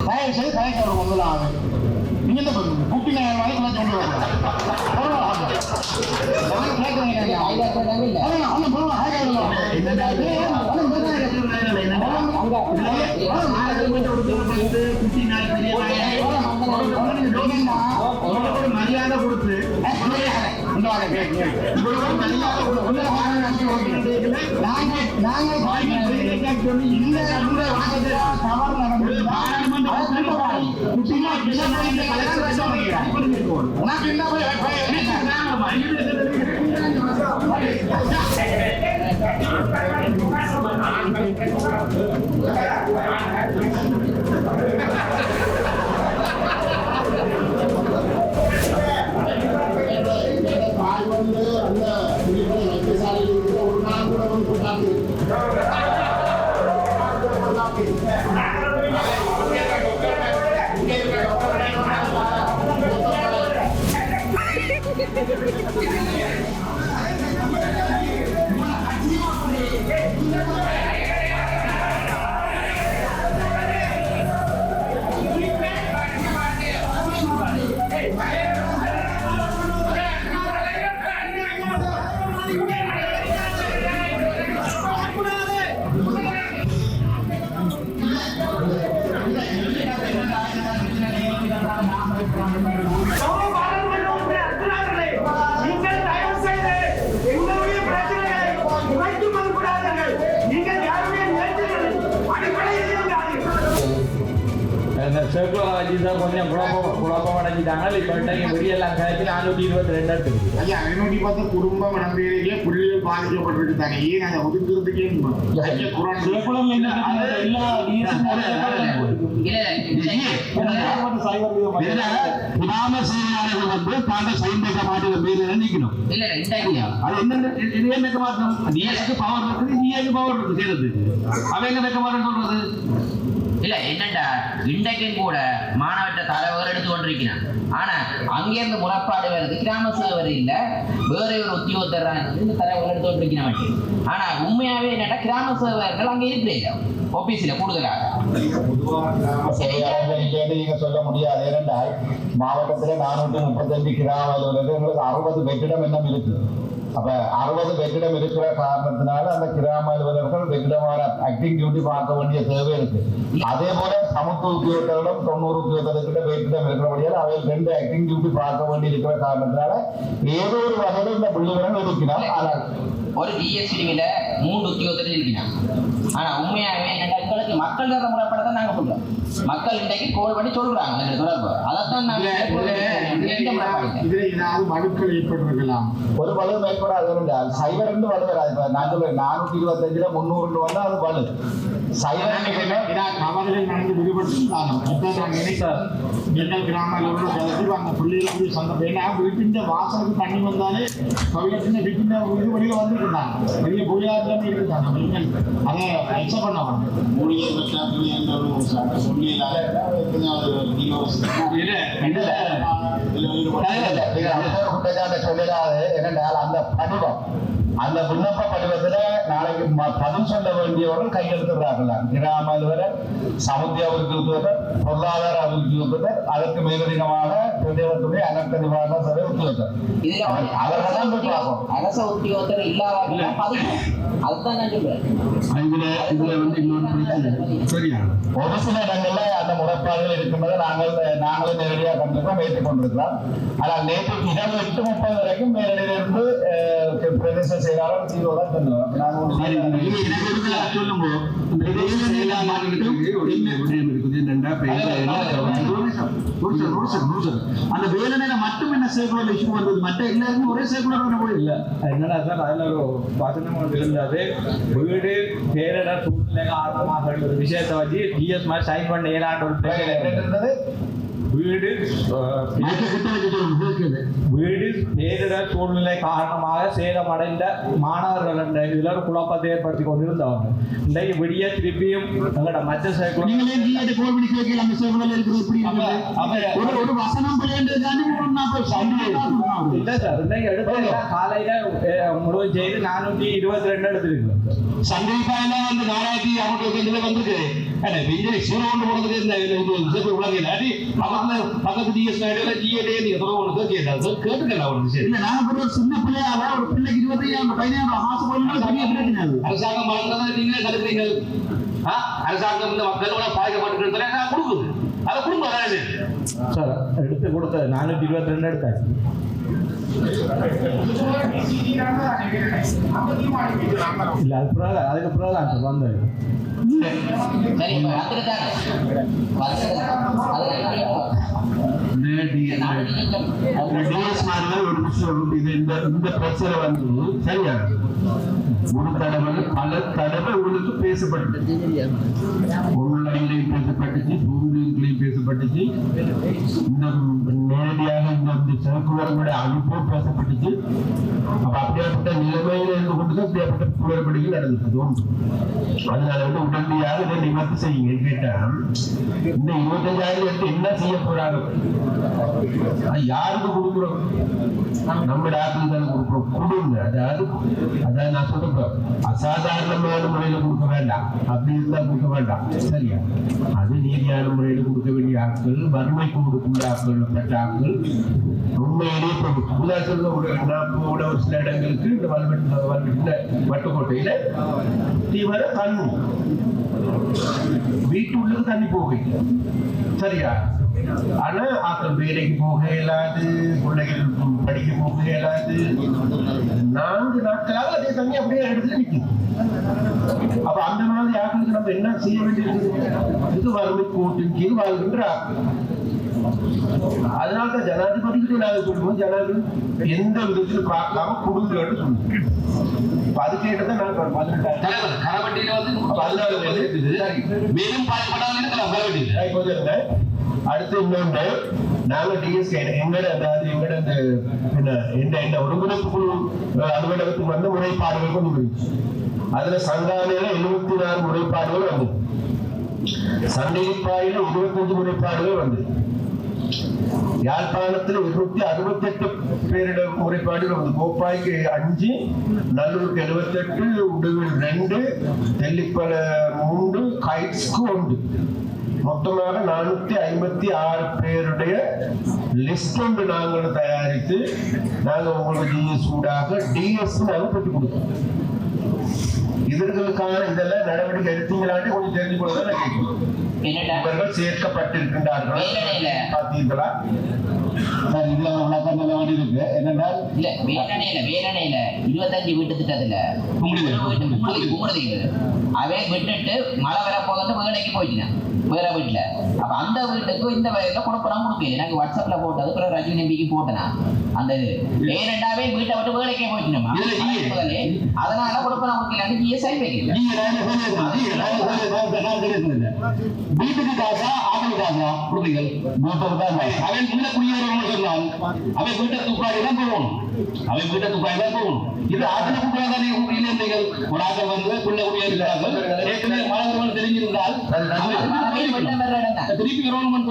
தயவு செய்து கலைக்க ஒரு முதல்ல ஆகும். நீங்க என்ன பண்ணுங்க குட்டி நான் வயசுல கொண்டு வரலாம் மரியாதை கொடுத்து கொஞ்சம் குழப்பம் அடைஞ்சிட்டாங்க. இப்போ வெளியெல்லாம் கழிச்சு 422 எடுத்துருக்கு. ஐயா 510 குடும்பம் நம்பிக்கையிலேயே புள்ளிகள் பாதிக்கப்பட்டிருக்காங்க. ஏன் அதை ஒதுக்குறதுக்கே இல்ல என்னண்டா இன்றைக்கும் கூட மாணவற்ற தலைவர் எடுத்து கொண்டிருக்கிறான். ஆனா அங்கிருந்து முறைப்பாடு வருது கிராம சேவர் இல்ல வேற ஒரு உத்தியோகத்தர் தலைவர் எடுத்து கொண்டிருக்கிறான். ஆனா உண்மையாவே என்னடா கிராம சேவர்கள் அங்க இருக்கிறீங்க ஆபீஸ்ல கூடுதலாக நீங்க சொல்ல முடியாது. ஏனென்றால் மாவட்டத்துல 435 கிராம அலுவலர்கள் 60 வெற்றிடம் என்ன இருக்கு. அப்ப 60 வெற்றிடம் இருக்கிற காரணத்தினால அந்த கிராம அலுவலர்கள் வெற்றிடமான ஆக்டிங் டியூட்டி பார்க்க வேண்டிய தேவை இருக்கு. அதே போல சமத்துவ உத்தியோகத்தர்களும் 90 உத்தியோகத்தர்கிட்ட வெற்றிடம் இருக்கிறபடியால் அவையில் 2 ஆக்டிங் டியூட்டி பார்க்க வேண்டி இருக்கிற காரணத்தினால ஏதோ ஒரு வகையில் இந்த புள்ளிவிவரம் இருக்கிறார். ஆனால் ஒரு டிஎஸ்டிவில 3 உத்தியோகத்தர்கள் இருக்கிறார். ஆனா உண்மையாகவே எங்களுக்கு மக்கள் தர முறைப்பட நாங்க சொல்றோம். மக்கள் இன்றைக்கு கோல் பண்ணி சொல்றாங்க தொடர்பு. அதைத்தான் மனுக்கள் ஏற்பட்டிருக்கலாம். ஒரு வலு மேற்படாது என்றால் சைவர் என்று வலு வராது. இப்ப நாங்கள் 425 300 வந்தா அது வலு சைவர் அவர்கள் நடந்து விடுபட்டு எங்கள் கிராம அந்த பிள்ளைகளுக்கு சொந்தம் ஏன்னா வீட்டின் வாசலுக்கு தண்ணி வந்தாலே வீட்டின் வெளியே வந்துருந்தாங்க. வெளியே புரியாத இருந்தாங்க. அதை எக்ஸப்ட் பண்ண சொல்லிடாது. ஏனென்றால் அந்த படிவம் அந்த விண்ணப்ப படிவத்துல நாளைக்கு பதில் சொல்ல வேண்டியவர்கள் கையெழுத்துகிறார்கள். கிராம அலுவலர், சமுத்திய அபிவிருத்தி உத்தியோகத்தர், பொருளாதார அபிவிருத்தி உத்தியோகத்தர், அதற்கு மேலதிகமாக பிரதேசத்துடைய அனர்த்த நிவாரண சபை உத்தியோகத்தர். அரச உத்தியோகத்தர் இல்லாத அதுதான் நான் சொல்றேன். ஒரு சில இடங்கள்ல அந்த முறைப்பாடுகள் இருக்கின்றதை நாங்களே நேரடியாக கண்டிருக்கோம், ஏற்றுக்கொண்டிருக்கிறோம். ஆனால் நேற்று இரவு 8:30 வரைக்கும் நேரடியிலிருந்து பிரதேச செயலாளர் தீர்வுதான் தந்துள்ளோம். அந்த வேலை நேரம் மட்டும் என்ன சேர்க்குலர் இஷ்யூ வந்தது, மற்ற எல்லாருமே ஒரே சேர்க்குலர் இல்ல. என்னன்னா சார் அதுல ஒரு வசனம் இருந்தது, வீடு பேரிடர் சூழ்நிலை காரணமாக ஒரு விஷயத்தை வச்சு டிஎஸ் மாதிரி சைன் பண்ண ஏழாண்டு ஒரு இருந்தது. வீடு பேரிடர் சூழ்நிலை காரணமாக சேதமடைந்த மாணவர்கள் என்ற இதுல ஒரு குழப்பத்தை ஏற்படுத்தி கொண்டிருந்தவங்க இன்றைக்கு விடிய திருப்பியும் எங்களோட மற்ற இல்ல சார் இன்னைக்கு எடுத்து காலையில முழுவதும் செய்து 422 எடுத்துருக்கு. சண்டை 4600 வந்துருக்கு. சீரோண்டு போனதுக்கு இந்த உலக இல்லாட்டி பக்கத்து டிஎஸ் ஜிஏடே நீங்க சொல்ல கேட்டுக்கலாம் ஒரு விஷயம் இல்ல நாங்க ஒரு சின்ன பிள்ளையாவ ஒரு பிள்ளைக்கு 25,000 காசு போடணும் பெரிய பிரச்சனை அது. அரசாங்கம் வழங்குறதா நீங்களே தடுக்கிறீங்க. அரசாங்கம் இந்த மக்களோட பாதிக்கப்பட்டு கொடுக்குது அதை கொடுங்க. அதாவது சார் எடுத்து கொடுத்தது 422 எடுத்தாச்சு. இல்ல அது பிறகு அதுக்கு பிறகு தான் சார் வந்தது. சரி இப்ப வந்துருக்காங்க இந்த பிரச்சனை வந்து சரியா ஒரு தடவை பல தடவை உங்களுக்கு பேசப்பட்டது, ஆன்லைன்லையும் பேசப்பட்டுச்சு, ஜூம்லையும் பேசப்பட்டுச்சு, இந்த நேரடியாக இந்த சிறப்புகளுடைய அனுப்பும் பேசப்பட்டுச்சு. அப்ப அப்படியாப்பட்ட நிலைமையில இருந்து கொண்டு அப்படியாப்பட்ட குளறுபடிகள் நடந்துட்டு அதனால வந்து உடனடியாக இதை நிவர்த்தி செய்யுங்க. கேட்டா இந்த 25,000 என்ன செய்ய போறாங்க, யாருக்கு கொடுக்குறோம், நம்ம டாக்டர் தானே கொடுக்குறோம், கொடுங்க. அதாவது நான் சொல்றேன் அசாதாரணமான முறையில கொடுக்க வேண்டாம், அப்படி இருந்தா கொடுக்க வேண்டாம் சரியா. அது நீதியான முறையில கொடுக்க வேண்டிய ஆட்கள், வறுமைக்கு கொடுக்கின்ற ஆட்கள் பட்ட ஆட்கள் உண்மையிலேயே ஒரு சில இடங்களுக்கு இந்த வட்டுக்கோட்டையில தீவிர தண்ணி வீட்டுள்ள தண்ணி போகை சரியா. ஆனா ஆக்கள் வேலைக்கு போக இயலாது, பிள்ளைகள் படிக்க போக இயலாது. 4 நாட்களாக அதே தண்ணி அப்படியே இடத்துல நிற்குது. அப்ப அந்த மாதிரி ஆக்களுக்கு நம்ம என்ன செய்ய வேண்டியது, இது வறுமை கோட்டின் கீழ் வாழ்கின்ற ஆக்கள். அதனால ஜனாதிபதிகிட்ட நாங்கள் சொல்லுவோம், ஜனாதிபதி எந்த விதத்திலும் பார்க்காம கொடுங்கன்னு சொல்லுவோம். அது கேட்டதான் நான் 18 கரவட்டியில வந்து 14 மேலும் பாதிப்படாமல் இருக்கலாம் கரவட்டியில. அடுத்து இன்னொன்று நாங்க டிஎஸ்கே எங்கட ஒருங்கிணைப்பு குழு அலுவலகத்துக்கு வந்து முறைப்பாடுகள் கொண்டு வந்துச்சு. அதுல சங்காலையில 74 முறைப்பாடுகள் வந்தது, சண்டைப்பாயில 25 முறைப்பாடுகள் வந்தது, யாழ்ப்பாணத்தில் 268 பேரிட முறைப்பாடுகள் வந்து, கோப்பாய்க்கு 5, நல்லூருக்கு 78, உடுவில் 2, தெல்லிப்பல 3, கைட்ஸ்க்கு 1, மொத்தமாக 456 பேருடைய லிஸ்ட் ஒன்று நாங்கள் தயாரித்து நாங்கள் உங்களுக்கு டிஎஸ் ஊடாக டிஎஸ் நாங்கள் பெற்றுக் கொடுத்தோம். இதற்கான இதெல்லாம் நடவடிக்கை எடுத்தீங்களான்னு கொஞ்சம் தெரிஞ்சு கொள்ளதான் கேட்கணும். இவர்கள் சேர்க்கப்பட்டிருக்கின்றார்கள் பார்த்தீங்களா சார்? இதுல விளக்கம் சொல்ல வேண்டி இருக்கு. என்னென்றால் இல்ல வேலனையில 25 வீட்டு திட்டத்துல குமுறதுக்கு அவே விட்டுட்டு மழை வர போதுன்னு வேலைக்கு போயிட்டேன் வேற வீட்டுல. அப்ப அந்த வீட்டுக்கு இந்த வயதுல கொடுப்பலாம் கொடுக்கல. எனக்கு வாட்ஸ்அப்ல போட்டது பிறகு ரஜினி நம்பிக்கை போட்டேனா அந்த ஏனெண்டாவே வீட்டை விட்டு வேலைக்கே போயிட்டோமா, அதனால கொடுப்பலாம் கொடுக்கல ஜிஎஸ்ஐ வைக்கல. வீட்டுக்கு காசா ஆகல் காசா கொடுப்பீங்கள்? அவன் உள்ள குடியேறணும்னு சொன்னான், அவன் வீட்டை துப்பாக்கி தான் போகணும், அவன் வீட்டை துப்பாக்கி தான் போகணும். இது ஆக்கிரமிப்பு தானே இல்லைங்கள். ஒரு ஆக்கள் வந்து பிள்ளை குடியேறுகிறார்கள், ஏற்கனவே மழை தெரிஞ்சிருந்தால் திருப்பி கவர்மெண்ட்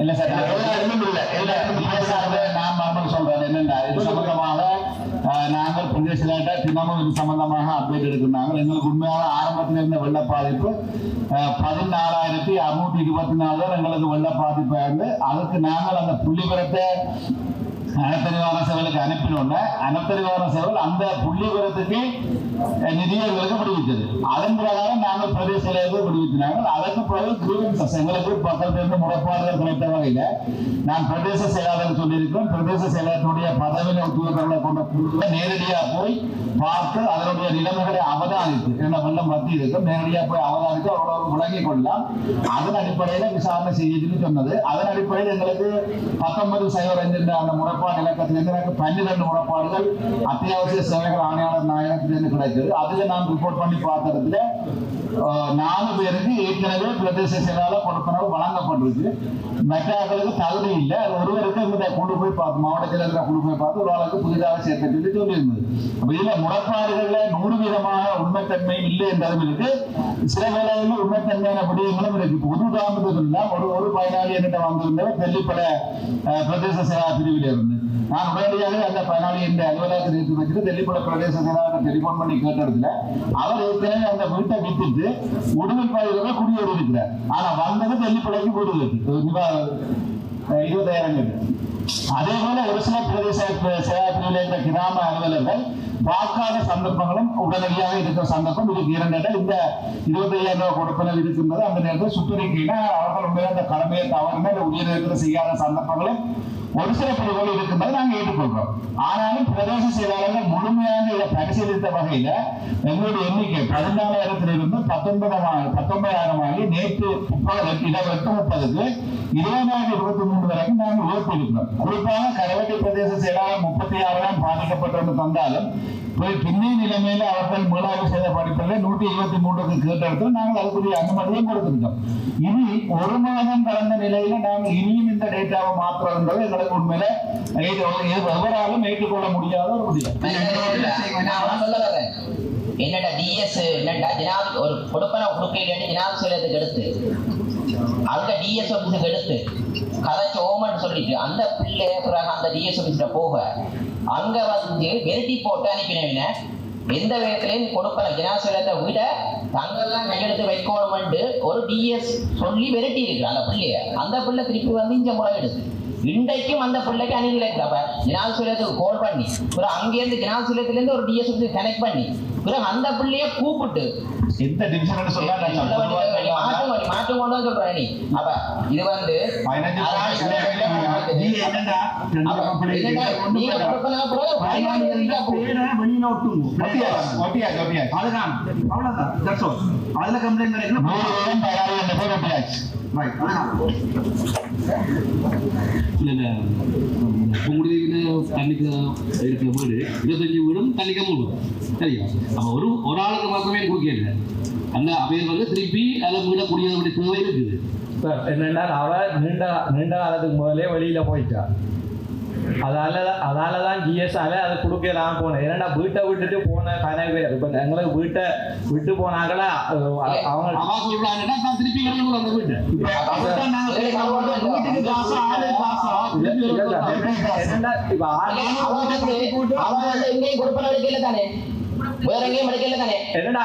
இல்ல சார், எல்லாருமே இல்ல, எல்லாருமே நான் சொல்றேன் என்னன்னா, இது சம்பந்தமாக நாங்கள் பிரதேச தினமும் இது சம்பந்தமாக அப்டேட் எடுக்கிறாங்க. எங்களுக்கு உண்மையான ஆரம்பத்தில் இருந்த வெள்ள பாதிப்பு 14,624 தான் எங்களுக்கு வெள்ள பாதிப்பு இருந்து, அதுக்கு நாங்கள் அந்த புள்ளிவிவரத்தை அனர்த்த சேவலுக்கு அனுப்பினோம்னா அனர்த்த சேவல் அந்த புள்ளிவிவரத்துக்கு நிதியங்களுக்கு விடுவித்தது. அதன் பிரகாரம் நாங்கள் பிரதேச செயலகத்தை விடுவித்தினாங்க. அதற்கு பிறகு கிரீவன்சஸ் எங்களுக்கு பக்கத்திலிருந்து முறைப்பாடுகள் கிடைத்த வகையில் நான் பிரதேச செயலாளர் சொல்லியிருக்கிறேன். பிரதேச செயலாளருடைய பதவியில் உத்தியோகங்களை கொண்ட குழுவை நேரடியாக போய் பார்த்து அதனுடைய நிலைமைகளை அவதானித்து, என்ன வெள்ளம் பற்றி இருக்கும், நேரடியாக போய் அவதானித்து அவ்வளவு விளங்கிக் கொள்ளலாம். அதன் அடிப்படையில் விசாரணை செய்யுதுன்னு சொன்னது. அதன் அடிப்படையில் எங்களுக்கு 19/05 அந்த முறைப்பாடு இலக்கத்திலிருந்து எனக்கு 12 முறைப்பாடுகள் அத்தியாவசிய சேவைகள் ஆணையாளர் நாயகத்திலிருந்து கிடைத்தது. அதுல நான் ரிப்போர்ட் பண்ணி பார்த்ததுல 4 பேருக்கு ஏற்கனவே பிரதேச செயலாளர் கொடுப்பனவு வழங்கப்பட்டிருக்கு. மற்றவர்களுக்கு தகுதி இல்லை. ஒருவருக்கு இந்த கொண்டு போய் பார்த்து மாவட்ட செயலர் கொண்டு போய் பார்த்து ஒரு ஆளுக்கு புதிதாக சேர்க்க சொல்லி சொல்லியிருந்தது. அப்ப இதுல முறைப்பாடுகள்ல 100% உண்மைத்தன்மை இல்லை என்றதும் இருக்கு, சில வேளைகளில் உண்மைத்தன்மையான விடயங்களும் இருக்கு. பொது உதாரணத்துக்கு ஒரு பயனாளி என்கிட்ட வந்திருந்தவர் தெல்லிப்பட பிரதேச செயலாளர் பிரிவில் இருந்து நான் உடனடியாக அந்த பயனாளி என்ற அலுவலகத்தில் இருந்து வச்சுட்டு தெல்லிப்பட பிரதேச செயலாளர் டெலிபோன் பண்ணி கேட்டதுல அவர் ஏற்கனவே அந்த வீட்டை விட்டுட்டு உடுமல் பகுதியில் குடியேறி இருக்கிறார். ஆனா வந்தது தெல்லிப்படைக்கு வீடு 20,000. அதே போல ஒரு சில பிரதேச செயலாளர்கள் என்ற கிராம அலுவலர்கள் பார்க்காத சந்தர்ப்பங்களும் உடனடியாக இருக்கிற சந்தர்ப்பம் இதுக்கு 2 இடம். இந்த 25,000 ரூபாய் கொடுப்பனவு இருக்கின்றது. அந்த நேரத்தில் சுற்றறிக்கையில அவர்கள் உண்மையில அந்த கடமையை தவறுமே உரிய நேரத்தில் செய்யாத சந்தர்ப்பங்களும் ஒரு சில பிரிவுகள் இருக்கின்றது நாங்கள் ஏற்றுக்கொள்றோம். ஆனாலும் பிரதேச செயலாளர்கள் முழுமையாக இதை பரிசீலித்த வகையில எங்களுடைய எண்ணிக்கை 14,000 19,000 ஆகி நேற்று 8:30க்கு 20,023 வரைக்கும் நாங்கள் உயர்த்தி இருக்கிறோம். குறிப்பாக கரவட்டி பிரதேச செயலாளர் 36 தான் பாதிக்கப்பட்டு தந்தாலும் பின்னே நிலைமையில அவர்கள் மீளாய்வு செய்த படிப்பில் 123க்கு கேட்டெடுத்து நாங்கள் அதுக்குரிய அனுமதியும் கொடுத்திருக்கோம். இனி 1 மாதம் கடந்த நிலையில நாங்கள் இனியும் இந்த டேட்டாவை மாற்றுறது எங்களுக்கு உண்மையில எவராலும் ஏற்றுக்கொள்ள முடியாத ஒரு முடியும். என்னடா டிஎஸ் என்னடா ஒரு கொடுப்பன கொடுக்கையில ஜனாதிபதிக்கு எடுத்து அங்க டிஎஸ் ஆபீஸுக்கு எடுத்து கதைச்சு ஓமன்னு சொல்லிட்டு அந்த பிள்ளை பிறகு அந்த டிஎஸ் ஆபீஸ்ல போக அங்க வந்து வெரட்டி போட்டு அனுப்பினவின எந்த விதத்திலையும் கொடுப்பன ஜனாதிபதியத்தை விட தங்கெல்லாம் கையெழுத்து வைக்கணும்னு ஒரு டிஎஸ் சொல்லி வெரட்டி இருக்கு அந்த பிள்ளைய. அந்த பிள்ளை திருப்பி வந்து இங்க முறையெடுத்து இன்றைக்கும் அந்த பிள்ளைக்கு அணிநிலைக்கிறப்ப ஜனாதிபதியத்துக்கு கால் பண்ணி பிறகு அங்கேருந்து ஜனாதிபதியிலேருந்து ஒரு டிஎஸ் கனெக்ட் பண்ணி பிறகு அந்த பிள்ளைய கூப்பிட்டு எந்த டிவிஷன் சொல்ல மாற்றம் கொண்டு வந்து சொல்றேன் நீ. அப்ப இது வந்து அதுல கம்ப்ளைண்ட் கிடைக்கணும். தண்ணிக்கு இருக்கிற வீடு 25 வீடும் தண்ணிக்க மூடும் சரியா. அப்ப ஒரு ஆளுக்கு மாத்திரமே கொடுக்கல. அந்த அவையில் வந்து திருப்பி அதை வீட கூடிய தேவை இருக்குது. சார் என்னன்னா அவ நீண்ட காலத்துக்கு முதலே வெளியில போயிட்டா. அதாலதான் ஜிஎஸ்ஆல அதை கொடுக்கலாம் போனேன். ஏன்னா வீட்டை விட்டுட்டு போன கனவு பேர் இப்ப எங்களுக்கு வீட்டை விட்டு போனாங்களா அவங்க திருப்பி அந்த வீட்டை வேற எங்கேயும் எடுக்கல தானே.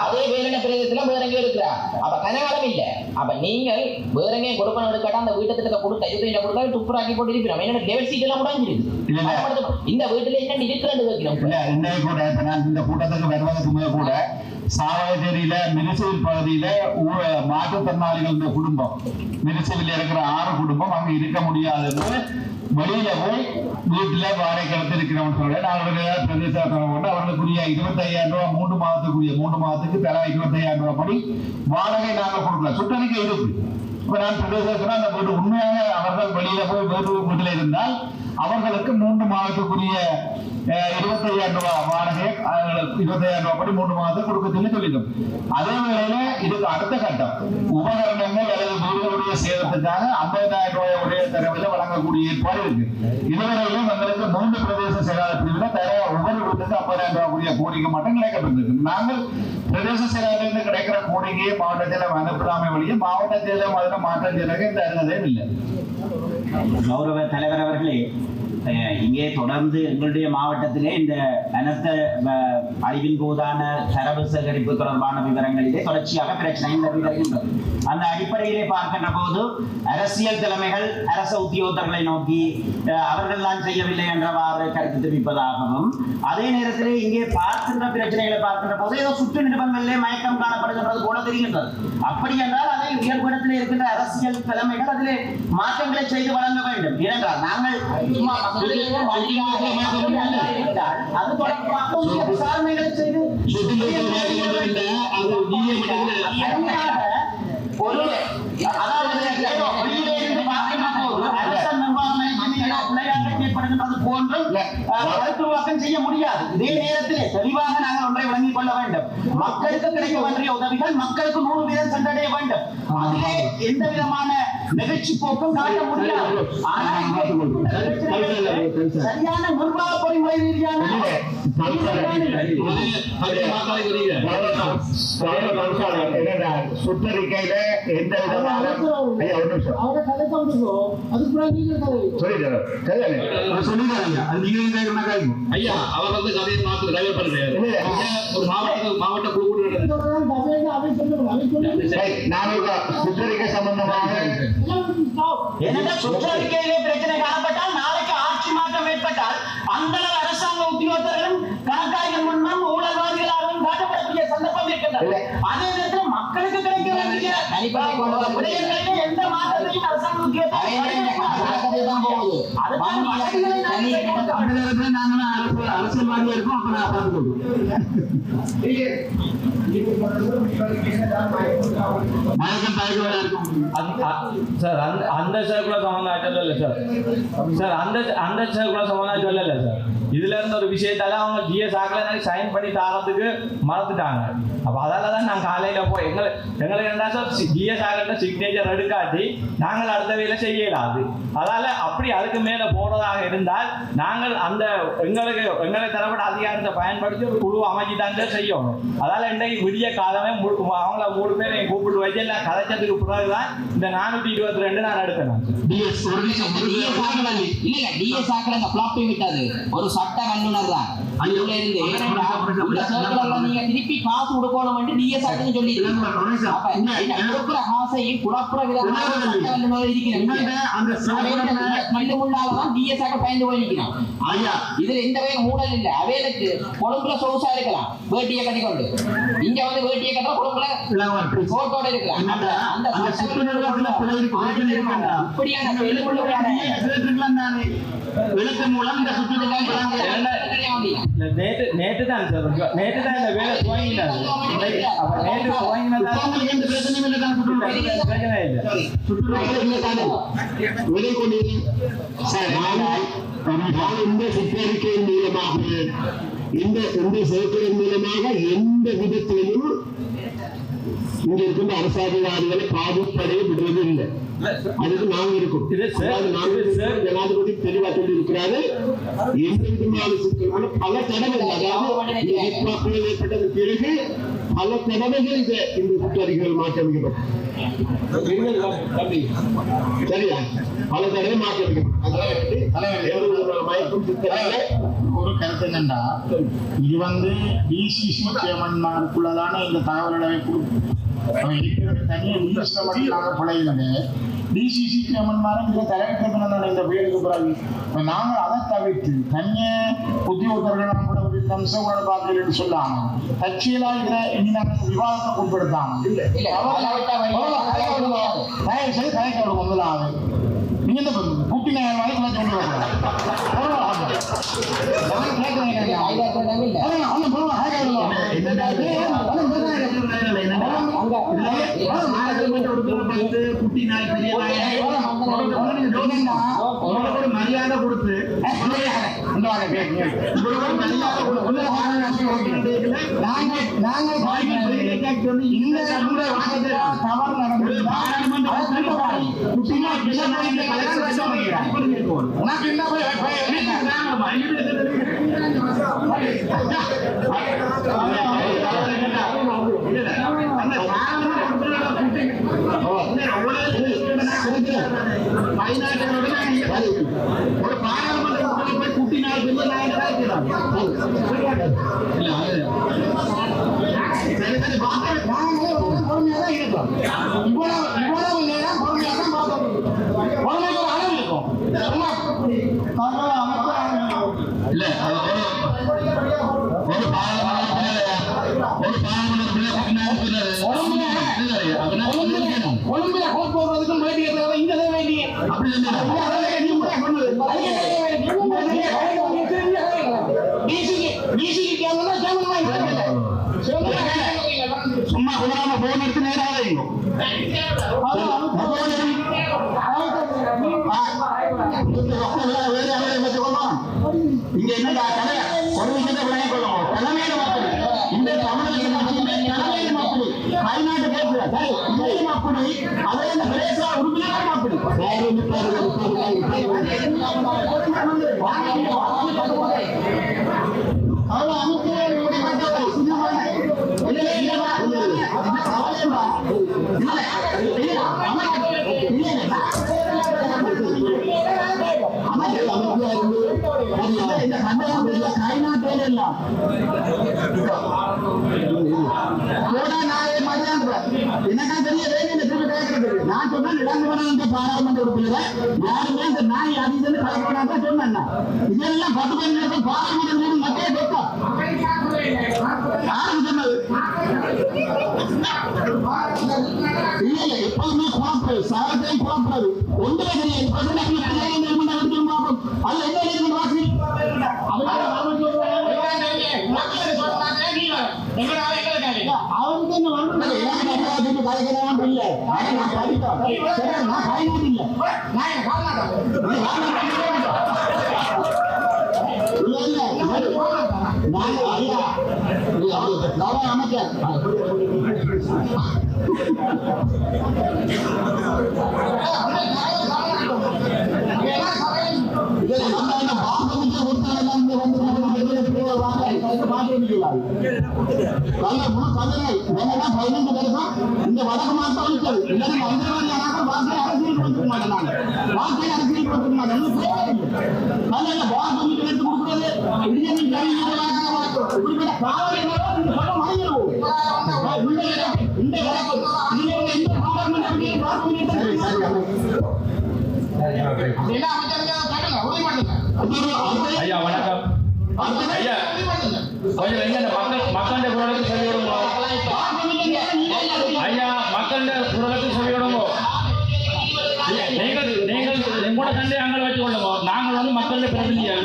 அதே வேலை பிரதேசத்துல வேற எங்கேயும் இருக்கிறா. அப்ப கனகாலம் இல்ல. அப்ப நீங்கள் வேற எங்கேயும் கொடுப்பன எடுக்காட்டா அந்த வீட்டத்துல கொடுத்த 25 கொடுத்தா துப்புராக்கி போட்டு இருப்போம். என்ன லெவல் சீட் எல்லாம் முடிஞ்சிருக்கு. இந்த வீட்டுல என்ன இருக்கிறது வைக்கணும். கூட நான் இந்த கூட்டத்துக்கு வருவதற்கு கூட சாவகச்சேரியில மினிசிபல் பகுதியில மாற்றுத்திறனாளிகள் குடும்பம் மினிசிபில் இருக்கிற 6 குடும்பம் அங்க இருக்க முடியாதுன்னு வெளியில போய் வீட்டுல வாடகை இருக்கிறவன் சொல்ல நாங்களுடைய பிரதேசம் கொண்டு அவர்களுக்குரிய 25,000 ரூபாய் 3 மாதத்துக்குரிய 3 மாதத்துக்கு தலா 25,000 ரூபாய் படி வாடகை நாங்கள் கொடுக்கலாம். சுற்றறிக்கை இருக்கு. இப்ப நான் பிரதேசத்துல அந்த வீட்டு உண்மையாக அவர்கள் வெளியில போய் வீட்டுல இருந்தால் அவர்களுக்கு 3 மாதத்துக்குரிய 25,000 ரூபாய் வாடகை 25,000 ரூபாய் படி 3 மாதத்துக்கு கொடுக்க சொல்லிடும். அதே வேளையில இதுக்கு அடுத்த கட்டம் உபகரணங்கள் அல்லது வீடுகளுடைய சேதத்துக்காக 50,000 ரூபாய் உடைய தரவில் வழங்கக்கூடிய ஏற்பாடு இருக்கு. இதுவரையிலும் எங்களுக்கு 3 பிரதேச செயலாளர் பிரிவில் தர ஒவ்வொரு வீட்டுக்கு 50,000 ரூபாய் உரிய கோரிக்கை மட்டும் கிடைக்கப்பட்டிருக்கு. நாங்கள் பிரதேச செயலாளர்களுக்கு கிடைக்கிற கோரிக்கையை மாவட்ட செயலம் அனுப்பலாமே வழியே மாவட்ட செயலம் அதில் மாற்றம் செய்யறதுக்கு இந்த அருகதே இல்லை. கௌரவ தலைவர் அவர்களே, இங்கே தொடர்ந்து எங்களுடைய மாவட்டத்திலே இந்த அனர்த்த அழிவின் போதான தரவு சேகரிப்பு தொடர்பான விவரங்களிலே தொடர்ச்சியாக பிரச்சனை வருகின்றது. அந்த அடிப்படையிலே பார்க்கின்ற போது அரசியல் தலைமைகள் அரச உத்தியோகர்களை நோக்கி அவர்கள் தான் செய்யவில்லை என்றவாறு கருத்து தெரிவிப்பதாகவும், அதே நேரத்திலே இங்கே பார்க்கின்ற பிரச்சனைகளை பார்க்கின்ற போது ஏதோ சுற்று நிறுவனங்களிலே மயக்கம் காணப்படுகின்றது போல தெரிகின்றது. அப்படி என்றால் அதை உயர்படத்தில் இருக்கின்ற அரசியல் தலைமைகள் அதிலே மாற்றங்களை செய்து வழங்க வேண்டும். ஏனென்றால் நாங்கள் அது தொடர்பாக விசாரணைகளை செய்து ஒரு செய்ய முடியாது. இதே நேரத்தில் தெளிவாக நாங்கள் ஒன்றை வழங்கிக் கொள்ள வேண்டும். மக்களுக்கு கிடைக்க வேண்டிய உதவிகள் மக்களுக்கு 100% சென்றடைய வேண்டும். அதிலே எந்த விதமான நிகழ்ச்சி போக்கும் காட்ட முடியாது. ஆனால் சரியான நிர்வாக பொறிமுறை ரீதியான சுற்றறிக்கையில எந்த விதமான ஐயா அவர் வந்து கதையை மாற்று கதை பண்ணுறாரு ஒரு மாவட்ட குழு சுற்றறிக்கை சம்பந்தமாக சுற்றறிக்கையிலே பிரச்சனை காணப்பட்டால் நாளைக்கு ஆட்சி மாற்றம் ஏற்பட்டால் அந்த அரசாங்க உத்தியோகத்தர்களும் கணக்காய்கள் முன்னும் ஊழல்வாதிகளாகவும் காட்டப்படக்கூடிய சந்தர்ப்பம் இருக்கின்றது. அதே நேரத்தில் மக்களுக்கு கிடைக்க வேண்டிய விடயங்களிலே எந்த மாற்றத்தையும் அரசாங்க அரசியல்வாதியா இருக்கும் அப்ப நான் பார்த்து சார் அந்த சர்க்குலர் சம்பந்தம் சொல்லல சார் அந்த சர்க்குலர் சம்பந்தம் சொல்லல சார். இதுல இருந்த ஒரு விஷயத்தால அவங்க ஜிஎஸ் ஆக்கல சைன் பண்ணி தாரத்துக்கு மறந்துட்டாங்க. அப்ப அதால தான் நாங்கள் காலையில போய் எங்களுக்கு என்ன சார் ஜிஎஸ் ஆகல சிக்னேச்சர் எடுக்காட்டி நாங்கள் அடுத்த வேலை செய்யலாது. அதால அப்படி அதுக்கு மேல போறதாக இருந்தால் நாங்கள் அந்த எங்களை தரப்பட்ட அதிகாரத்தை பயன்படுத்தி ஒரு குழு அமைச்சு தான் செய்யணும். அதால இன்றைக்கு விடிய காலமே அவங்கள 3 பேரை கூப்பிட்டு வச்சு எல்லாம் கதைச்சதுக்கு பிறகுதான் இந்த 422 நான் எடுத்தேன். டிஎஸ் ஆக்கல ஃபிளாப்பி விட்டது ஒரு சட்ட வல்லுநர் தான். அதுல இருந்து நீங்க திருப்பி காசு கொடுக்கணும் வந்து டிஎஸ் ஆக்குன்னு சொல்லி கொடுக்குற காசையும் குழப்புற விதமாக சட்ட வல்லுநர் இருக்கிறான். டிஎஸ் ஆக்க பயந்து போய் நிற்கிறான். இதுல எந்த வகை மூடல் இல்லை. அவைகளுக்கு கொழும்புல சொகுசா இருக்கலாம் வேட்டியை கட்டிக்கொண்டு, இங்க வந்து வேட்டியை கட்ட கொழும்புல கோட்டோட இருக்கலாம். அந்த இப்படியான விளக்கு மூலம் இந்த நேற்று தான் சார் நேற்று தான் இந்த வேலை துவங்கினாரு. நேற்று துவங்கினதா பிரச்சனை இல்லை. இந்த சுற்றறிக்கையின் மூலமாக இந்த செயற்கையின் மூலமாக எந்த விதத்திலையும் இங்க இருக்கின்ற அரசாங்கவாதிகளை பாதிப்படைய விடுவது இல்லை. அதுக்கு நாங்க இருக்கோம். ஜனாதிபதி தெளிவா சொல்லி இருக்கிறாரு. எந்த விதமான சிக்கலான பல தடவைகள், அதாவது ஏற்பட்டது பிறகு பல தடவைகள் இந்த சுற்றறிக்கைகள் மாற்றமைக்கப்படும். சரியா? பல தடவை ஒரு கருத்து என்னன்னா, இது வந்து டிசிசி சேர்மன்மாருக்குள்ளதான இந்த தகவல்களை டிசிசி சேர்மன்மாரும் இந்த தலைவர்கள் இந்த புயலுக்கு பிறகு நாங்கள் அதை தவிர்த்து தனிய உத்தியோகத்தர்கள் கூட அம்சங்களோட பார்த்து சொல்லாம தற்செயலா இதுல இனி நாங்கள் விவாதத்தை உட்படுத்தாம தயவு செய்து கலைக்க முதலாவது நீங்க இந்த குட்டி வழக்கு கொண்டு வரலாம். குட்டி நாய் பெரிய மரியாதை கொடுத்து ஒரு பாராளுமன்ற குட்டி நாய் பெரிய நாய் இவ்வளவு நேரம் பொறுமையாக தான் பார்த்தோம். பொறுமைக்கு ஒரு அளவு இருக்கும். இல்ல ஒரு கொழும்புல கோட் போடுறதுக்கும் வேண்டிய இங்க வேண்டிய அப்படி சும்மா குமாரமா போன் எடுத்து நேராக இங்க என்ன கடை ஒரு விஷயத்தை விளங்கிக் கொள்ளும். தலைமையில மக்கள் இந்த தமிழக மக்கள் தாய்நாட்டு பேசுகிறார் அப்படி அதை இந்த பிரதேச உறுப்பினர் அப்படி அவ்வளவு அமைச்சர் எனக்கா தெரிய நான் சொன்னேன் இளங்குமரன் பாராளுமன்ற உறுப்பினர் யாருமே இந்த நாய் அதிகம் கலப்படாதான் சொன்னேன் இதெல்லாம் 10 மணி நேரத்தில் பாராளுமன்ற மக்களே கேட்கும் யாருக்கு சொன்னது இல்ல எப்போதுமே குழப்பம் சாரத்தையும் குழப்பாது ஒன்றுமே தெரியாது அது என்ன வாசி அவருக்கு இல்ல அமைச்சர் இந்த வடக்கு மாற்றம் அரசியல் கொடுக்க மாட்டேன் வாக்கை அரசியல் கொடுக்க மாட்டேன் எடுத்து கொடுக்கிறது இப்படிப்பட்ட காவல் ஐயா வணக்கம் ஐயா கொஞ்சம் எங்க மக்களுடைய குரலுக்கு செவி விடுங்க ஐயா மக்களுடைய குரலுக்கு செவி விடுங்க நீங்கள் எங்கூட சண்டை அங்கே வச்சு கொள்ளுங்க நாங்கள் வந்து மக்களுடைய பிரதிநிதிகள்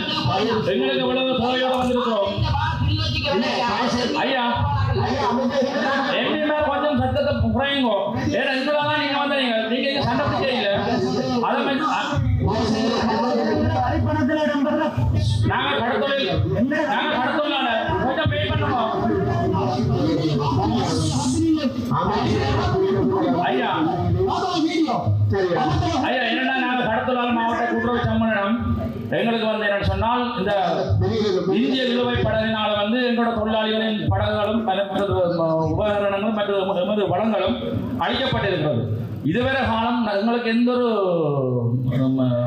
எங்களுக்கு இவ்வளவு சேவையோட வந்திருக்கிறோம் ஐயா எம்பி மேல கொஞ்சம் சத்தத்தை குறையுங்க வேற எங்கதான் நீங்க வந்து நீங்க சண்டை பிடிச்சீங்க அதை நாங்க கடத்தொழில் கொஞ்சம் பே பண்ணுவோம் ஐயா ஐயா என்னன்னா நாங்க கடத்தொழில் மாவட்ட கூட்டுறவு சம்மேளனம் எங்களுக்கு வந்து என்ன சொன்னால் இந்த இந்திய நிலுவை படகினால வந்து எங்களோட தொழிலாளிகளின் படகுகளும் உபகரணங்களும் மற்றும் வளங்களும் அழிக்கப்பட்டிருக்கிறது இதுவரை காலம் எங்களுக்கு எந்த ஒரு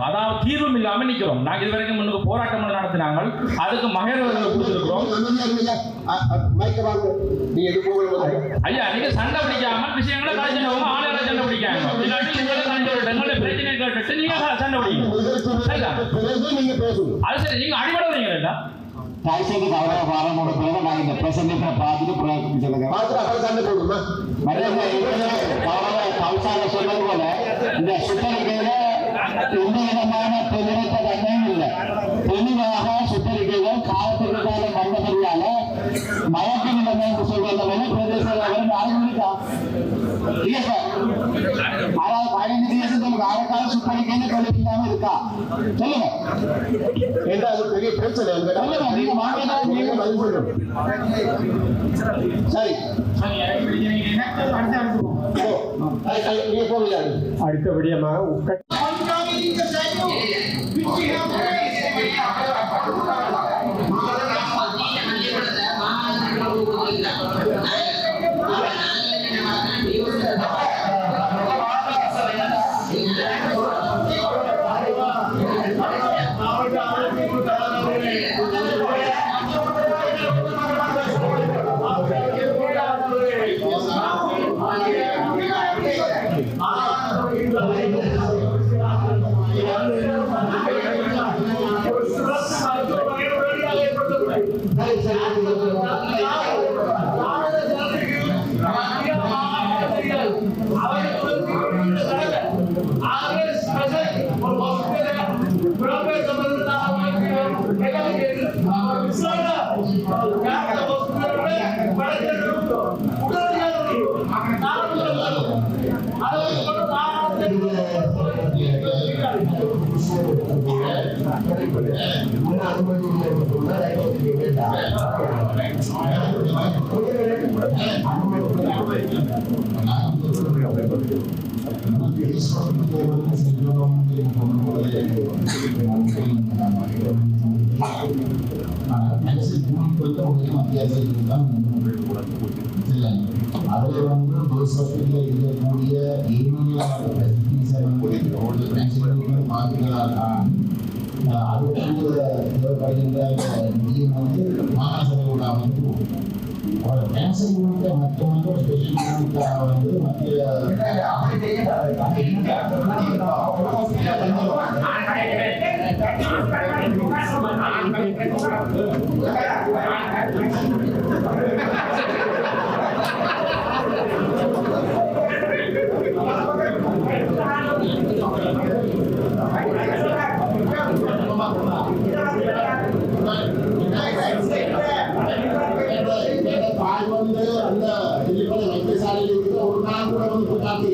அதாவது தீர்வும் இல்லாமல் நிற்கிறோம். நாங்கள் இதுவரைக்கும் முன்னுக்கு போராட்டம் நடத்தினாங்க, அதுக்கு மகேர்வர்கள் கொடுத்துருக்கிறோம். ஐயா நீங்க சண்டை பிடிக்காம விஷயங்களை கழிச்சுனவங்க ஆளுகளை சண்டை பிடிக்காங்க, இல்லாட்டி எங்களை பிரச்சனை கேட்டுட்டு நீங்க சண்டை பிடிக்கணும். சரிதா? அது சரி, நீங்க அடிபடுவீங்க இல்ல தாய்சேக்கு கவலை பாராமோட பிறகு நான் இந்த பிரசன்டேஷனை பார்த்துட்டு சண்டை போடுமா கவுசார சொன்னது போல இந்த சுற்றறிக்கையில எந்த விதமான பெருத்த தன்மையும் இல்லை. தெளிவாக சுற்றறிக்கைகள் காலத்துக்கு காலம் வந்தபடியால மயக்க நிலைமை என்று சொல்வதை பிரதேச ஆரம்பிக்கா இல்ல சார். அதாவது 15 தேசங்களுக்கு ஆரக்கால சுற்றறிக்கைன்னு கல்விக்காம இருக்கா சொல்லுங்க. அது பெரிய பிரச்சனை. நீங்க மாநிலம் நீங்க பதில் சொல்லணும். சரி அடுத்தபடியாக அதில் வந்து தேசத்தில் இருக்கக்கூடிய அதுக்குரிய தேவைப்படுகின்ற நிதியம் வந்து மாகாண சபையோட வந்து கேன்சர் யூனிட்டை மட்டும் வந்து ஒரு ஸ்பெஷல் யூனிட்டாக வந்து மத்திய வந்து அந்த வைத்தியசாலையில் இருக்கிற ஒரு நாள் கூட வந்து காப்பி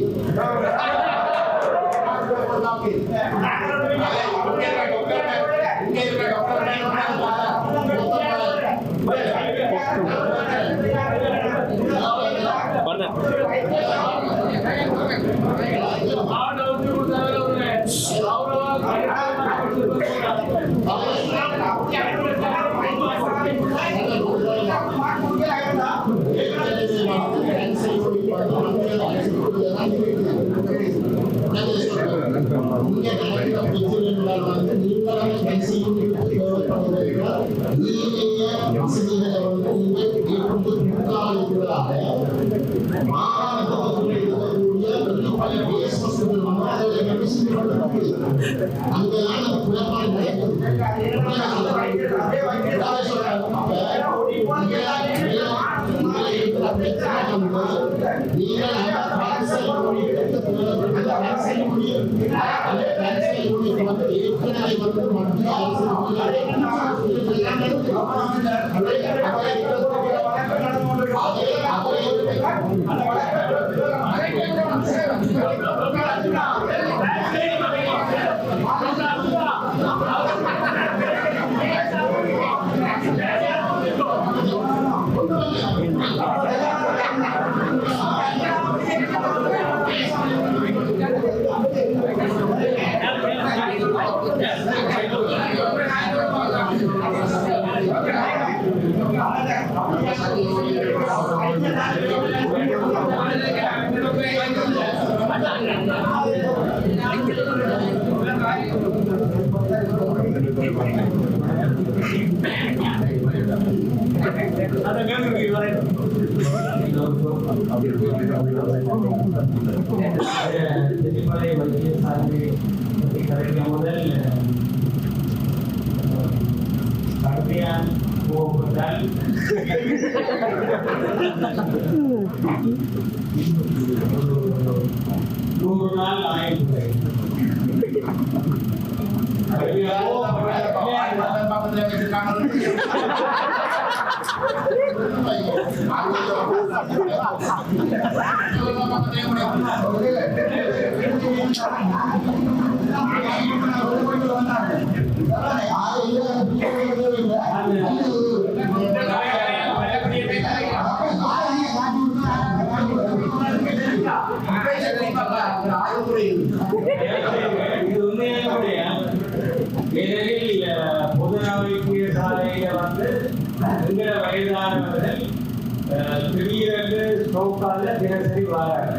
தினசரி வாராங்க.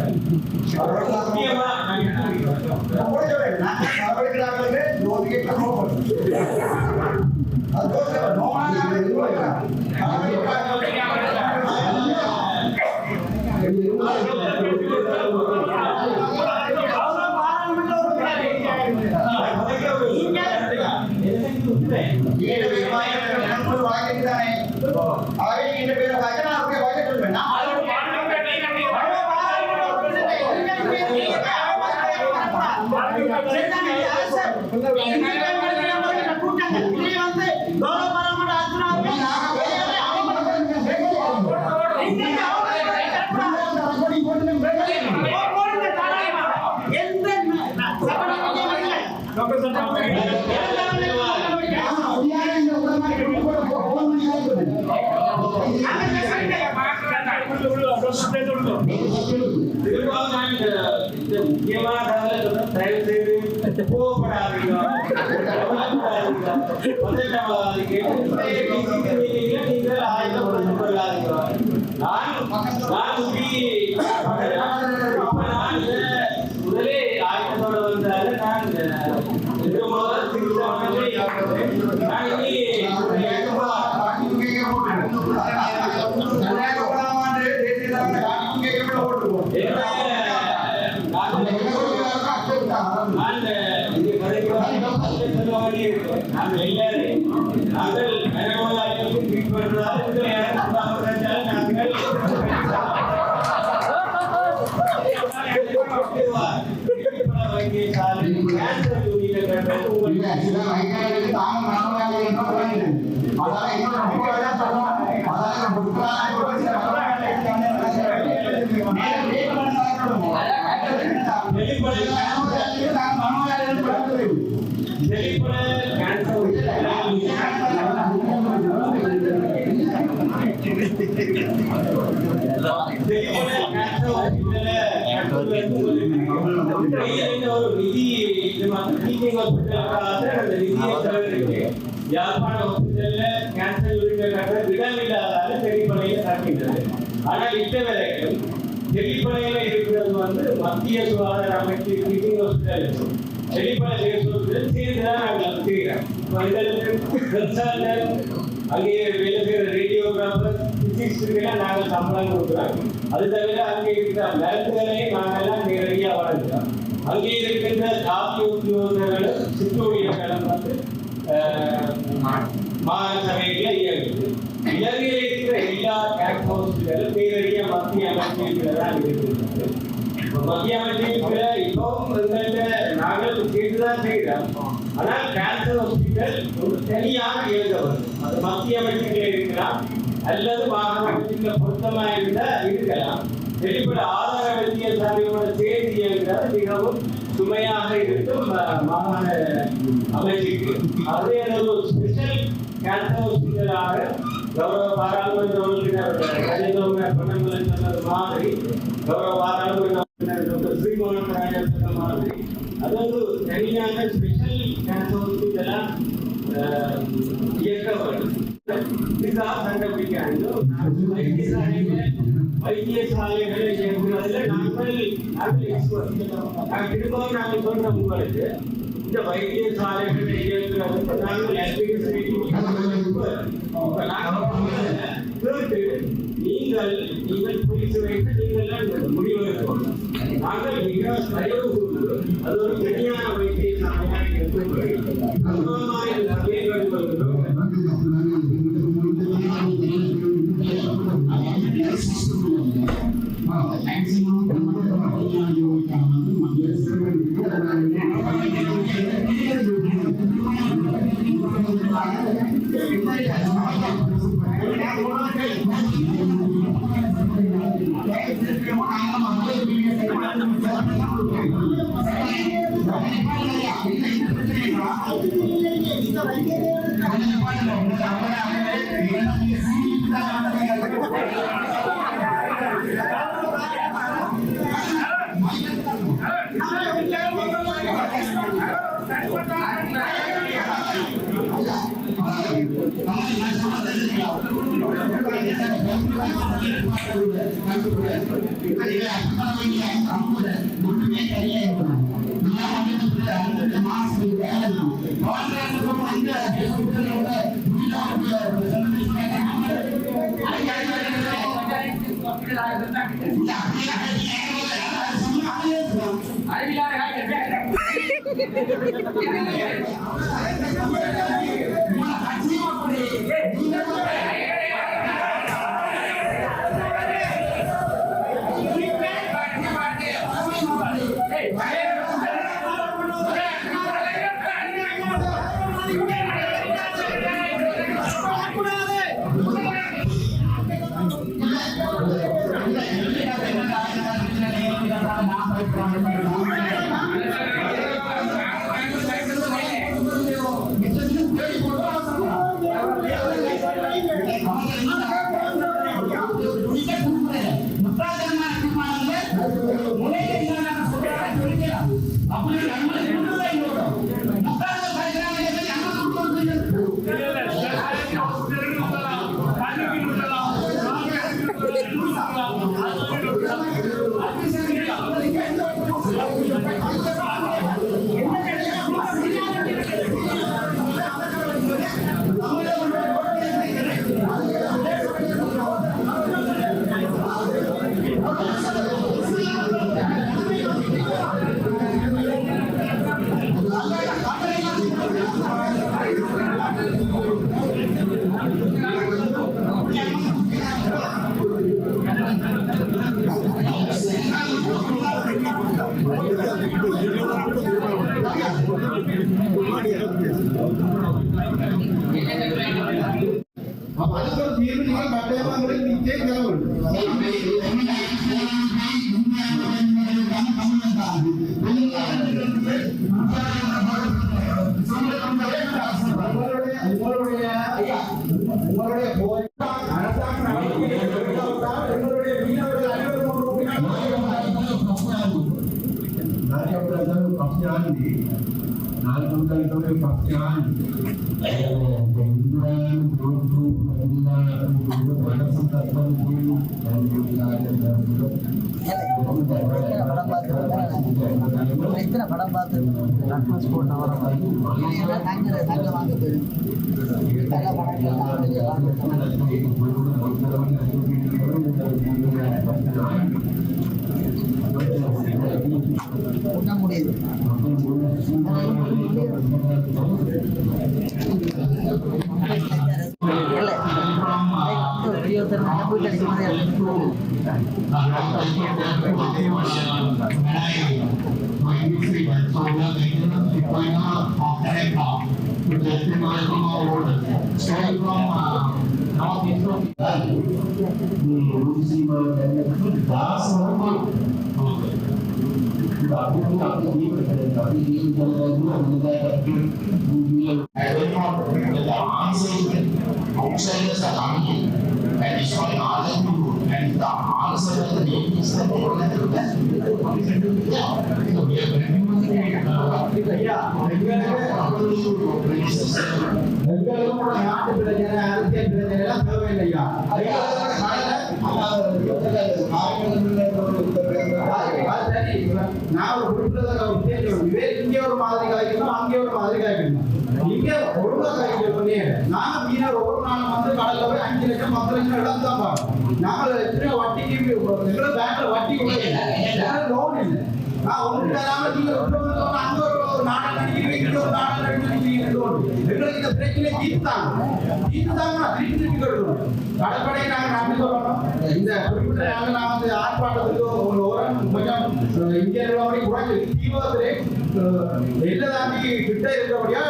முக்கியமான நீங்கள் ஆயுதப்படுத்திக் கொள்ளாதீர்கள். முதலே ஆயுதத்தோட வந்தாரு. நான் யாழ்ப்பாண ஹாஸ்பிட்டல்ல கேன்சர் இடமில்லாத தெளிப்படையில நடக்கின்றது. ஆனால் இத்தவரைக்கும் தெளிப்படையில இருக்கிறது மத்திய சுகாதார அமைச்சு டீச்சிங் ஹாஸ்பிட்டல் தெளிப்படை ஹாஸ்பிட்டல் சேர்ந்துதான் நாங்கள் செய்கிறோம். அங்கே வேலை செய்கிற ரேடியோகிராஃபர் பிசிக்ஸ்லாம் நாங்கள் சம்பளம் கொடுக்குறோம். அது தவிர அங்கே இருக்கிற மருந்துகளையும் நாங்கள்லாம் நேரடியாக வழங்குகிறோம். அங்கே இருக்கின்ற காப்பி உத்தியோகர்களும் சிற்றூழியர்களும் மாகாண சபைகளில் இயங்குது. இலங்கையில் இருக்கிற எல்லா கேம்ப் ஹவுஸ்களும் நேரடியாக மத்திய அமைச்சர்கள் தான் இருக்கிறது. மத்திய அமைச்சர்கள் இப்பவும் நாங்கள் சேர்ந்துதான் செய்கிறோம். ஆனால் கேன்சர் ஹாஸ்பிட்டல் ஒரு தனியாக இயங்கவரும். அது மத்திய அமைச்சர்கள் இருக்கலாம் அல்லது மாகாண அமைச்சர்கள் பொருத்தமாக இருந்தால் இருக்கலாம். வெளிப்பட ஆதார வைத்தியசாலையோட சேர்ந்து இயங்குகிறது மிகவும் சுமையாக இருக்கும் மாகாண அமைச்சுக்கு. அதே ஒரு ஸ்பெஷல் கேன்சர் ஹாஸ்பிட்டலாக கௌரவ பாராளுமன்ற உறுப்பினர் கஜேந்திரன் பொன்னம்பலம் சொன்னது மாதிரி, கௌரவ பாராளுமன்ற உறுப்பினர் டாக்டர் ஸ்ரீமோகன் ராஜன் சொன்ன மாதிரி அது ஒரு தனியாக ஸ்பெஷல் கேன்சர் ஹாஸ்பிட்டலா இயக்க வேண்டும். கண்டுபிடிக்காங்க வைத்தியசாலைகளை இயக்குவதில் நாங்கள் திரும்பவும் நாங்கள் சொல்றோம் உங்களுக்கு இந்த வைத்தியசாலைகளை இயக்குவதற்கு நாங்கள் நீங்கள் புரிந்து வைத்து நீங்கள் முடிவெடுப்போம். நாங்கள் மிக தயவு கூறு அது ஒரு தனியான வைத்தியசாலையாக அப்படி படம் பார்த்து டிரான்ஸ்போர்ட் வாங்க போயிடும் முடியுது Outsiders are coming in and destroying all the food, and the answer of the name is the ನಾವು இங்கே ஒரு மாதிரி காய்க்கணும் அங்கே ஒரு மாதிரி காய்க்கணும் இங்க ஒழுங்கா காய்க்கணும் நாங்க மீனர் ஒவ்வொரு நாளும் வந்து கடல்ல போய் 5 லட்சம் 10 லட்சம் இடம் தான் பாருங்க நாங்க எத்தனை வட்டிக்கு எங்களோட பேங்க்ல வட்டி லோன் இல்லை நான் ஒன்று தராம நீங்க அங்க ஒரு நாடகம் நடிக்கிறீங்க இங்க ஒரு நாடகம் நடிக்கிறீங்க எங்களுக்கு இந்த பிரச்சனை தீர்த்தாங்க திருப்பி கொடுக்கணும் கடற்படை நாங்க நம்பி சொல்லணும் இந்த குறிப்பிட்ட நாங்க வந்து ஆர்ப்பாட்டத்துக்கு ஒரு கொஞ்சம் இந்திய நிலவரை குறைஞ்சு தீவிரத்திலே எல்லை தாண்டி கிட்ட இருக்கிறபடியா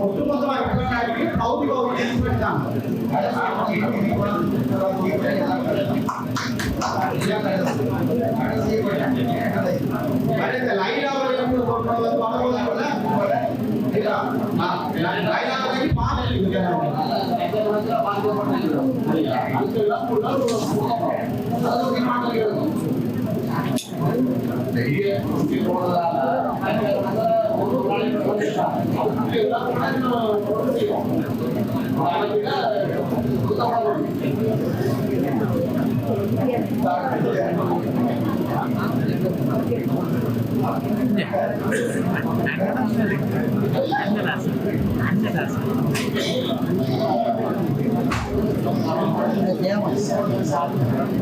ஒட்டுமொத்த பௌதிக தான்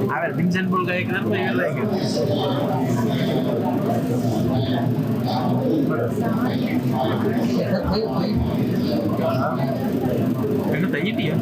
A ver, Vincent Paul kayak kenapa ya lagi? Kena tanya dia.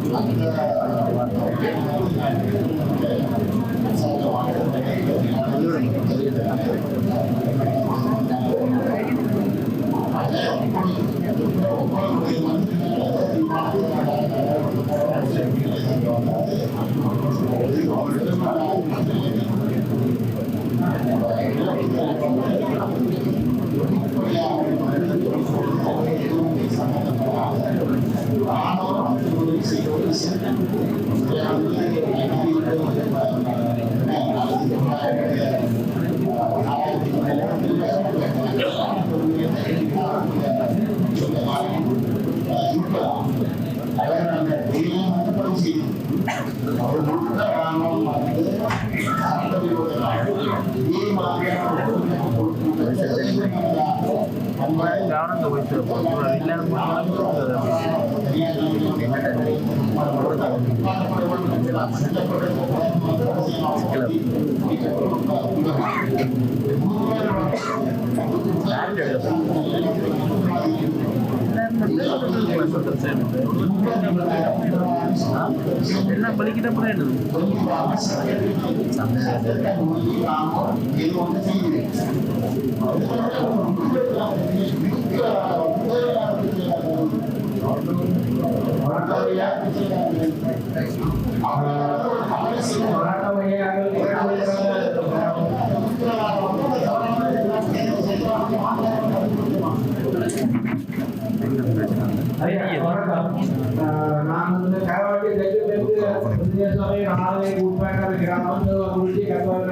Orang nggak bisa எல்லாம் பலி kita pernah நான் வந்து கரவாட்டி தெற்கு சபை நாளை உட்பட்ட கிராமம் குறிச்சி கரவாட்டி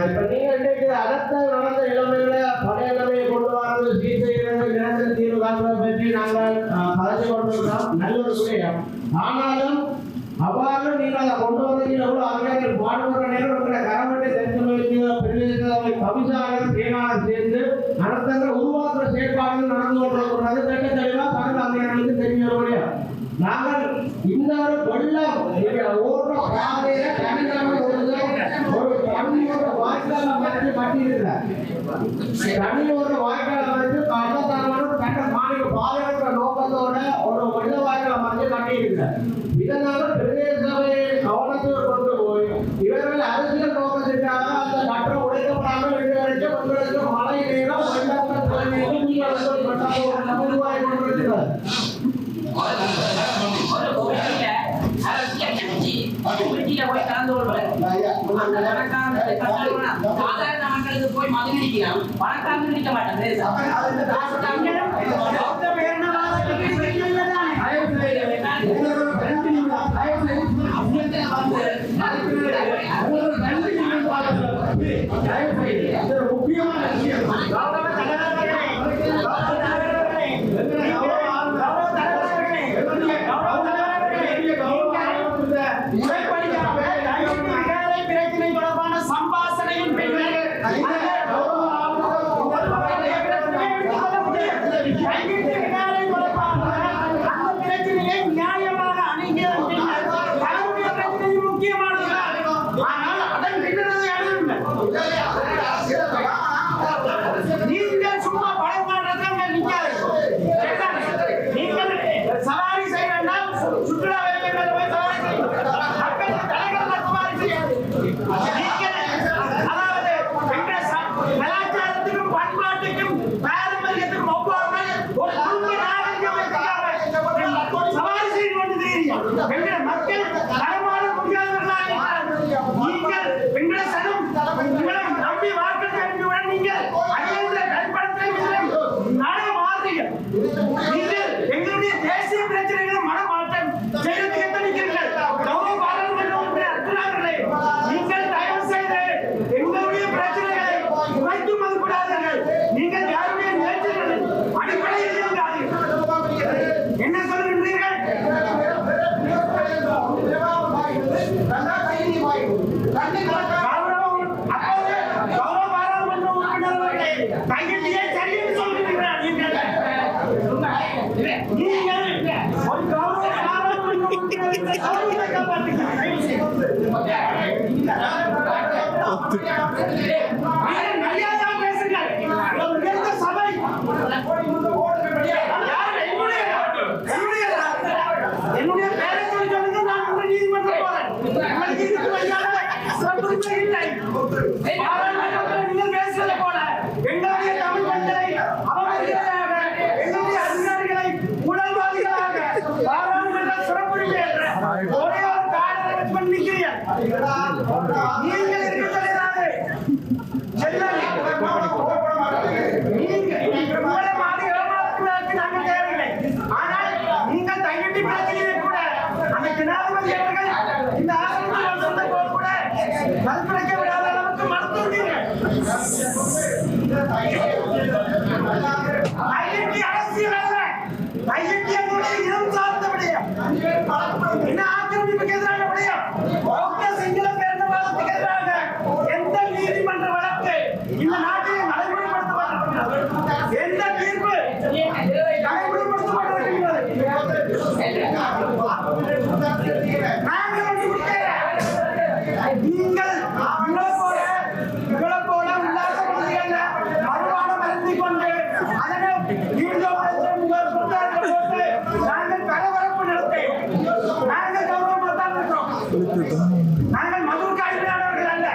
இப்ப நீங்க இன்றைக்கு அரசால் நடந்த நிலைமைகளை பழைய நிலைமையை கொண்டு வரது சீர் செய்கிறது நிரந்தர தீர்வு காண்பதை பற்றி நாங்கள் கலந்து கொண்டிருக்கிறோம். நல்ல ஒரு விஷயம். ஆனாலும் அவ்வாறு நீங்கள் அதை கொண்டு வந்தீங்க எவ்வளவு அறிஞர்கள் பாடுபடுற நேரம் இருக்கிற கரமட்டை தெரிஞ்சவர்களுக்கு கவிசாளர் செயலாளர் சேர்ந்து நடத்துகிற உருவாக்குற செயற்பாடுகள் நடந்து கொண்டிருக்கிறது. திட்ட தெளிவாக தமிழ் அறிஞர்களுக்கு தெரிய நாங்கள் இந்த ஒரு வெள்ளம் ஓடுற பாதையில தனிக்கிழமை ஒரு தண்ணியோட வாய்க்கால அமைத்து கட்டியிருக்கிறார். தண்ணியோட வாய்க்கால அமைத்து கள்ளத்தனமான தட்ட மாநில பாதுகாக்கிற நோக்கத்தோட ஒரு வெள்ள வாய்க்கால அமைத்து கட்டியிருக்கிறார். இதனால பிரதேச சபையை கவனத்தில் கொண்டு போய் இவர்கள் அரசியல் நோக்கத்திற்காக அந்த கட்டம் உடைக்கப்படாமல் இன்று வரைக்கும் மழை நேரம் வெள்ளப்பட்ட தலைமையில் நீங்கள் உருவாகி கொண்டிருக்கிறார். சாதாரண மக்களுக்கு போய் மதிப்பிடிக்கிறான் பணக்காரங்க பிடிக்க மாட்டேன். உடல் கையெட்டி அரசியல் அல்ல. கையெட்டி என்னுடைய இனம் சார்ந்த விடயம். என்ன ஆக்கிரமிப்புக்கு எதிரான விடயம். பௌத்த சிங்கள பேரினவாதத்துக்கு எதிராக எந்த நீதிமன்ற வழக்கு இந்த நாட்டிலே நடைமுறைப்படுத்தப்பட்டிருக்கிறது? எந்த தீர்ப்பு நடைமுறைப்படுத்தப்பட்டிருக்கிறது? நாங்கள் ஒன்று விட்டேன். நீங்கள் இவளை போல உல்லாச பகுதிகளில் மறுவாடம் அருந்திக் கொண்டு அதனை வீடியோ போட்டு நாங்கள் கலவரப்பு நடத்தி நாங்கள் கௌரவமாக தான் இருக்கிறோம். நாங்கள் மதுர் காய்ப்பினாளர்கள் அல்ல.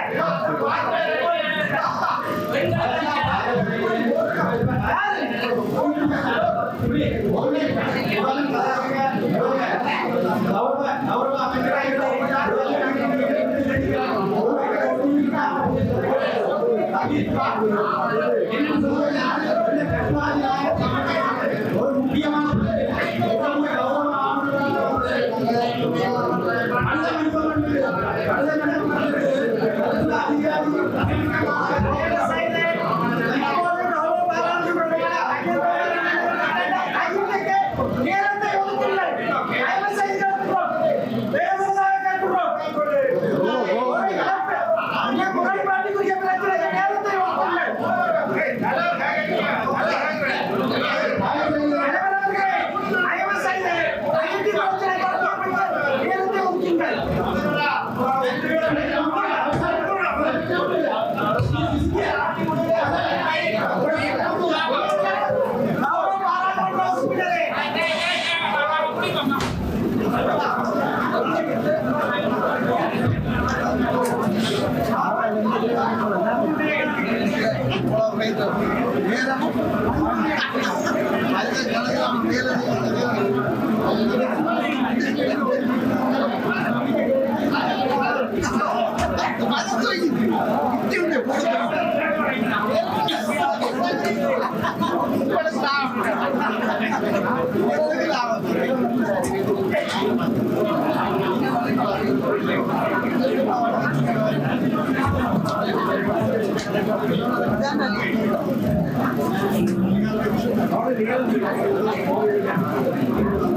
ஒரு முக்கியமான Thank you.